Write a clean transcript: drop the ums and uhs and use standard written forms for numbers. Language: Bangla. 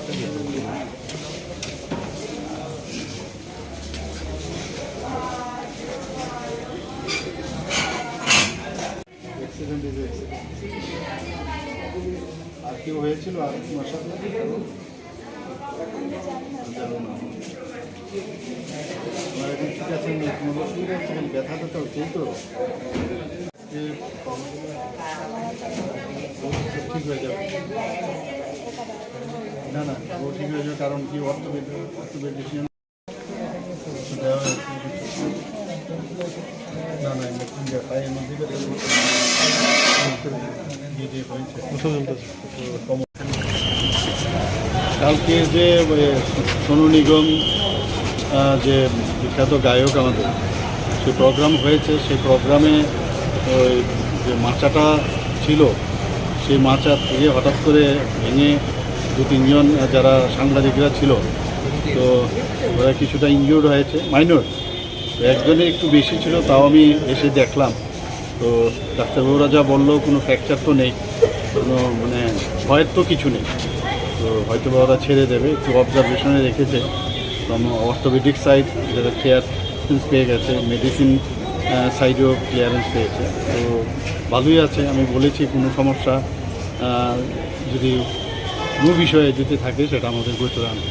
আর কেউ হয়েছিল আর তোমার সাথে ঠিক আছে, কোনো অসুবিধা হচ্ছে না, ব্যথাটা তো হচ্ছেই তো, ঠিক হয়ে যাবে। না না, ও ঠিক হয়ে যাবে, কারণ কি অর্থোপেডিশিয়ান দেওয়া হয়েছে। না না, পায়ের মধ্যে কালকে যে সোনু নিগম যে বিখ্যাত গায়ক আমাদের, সে প্রোগ্রাম হয়েছে, সেই প্রোগ্রামে ওই যে মাচাটা ছিল, সেই মাচা থেকে হঠাৎ করে ভেঙে 2-3 জন যারা সাংবাদিকরা ছিল, তো ওরা কিছুটা ইনজিওর্ড হয়েছে, মাইনর। তো একজনের একটু বেশি ছিল, তাও আমি এসে দেখলাম। তো ডাক্তারবাবুরা যা বললো, কোনো ফ্র্যাকচার তো নেই, কোনো মানে ভয়ের তো কিছু নেই। তো হয়তো বা ওরা ছেড়ে দেবে, একটু অবজারভেশনে রেখেছে। অর্থোপেডিক সাইড যারা ক্লিয়ারেন্স পেয়ে গেছে, মেডিসিন সাইডেও ক্লিয়ারেন্স পেয়েছে, তো ভালোই আছে। আমি বলেছি কোনো সমস্যা যদি কোনো বিষয়ে যদি থাকে সেটা আমাদের গোচরে আনবে।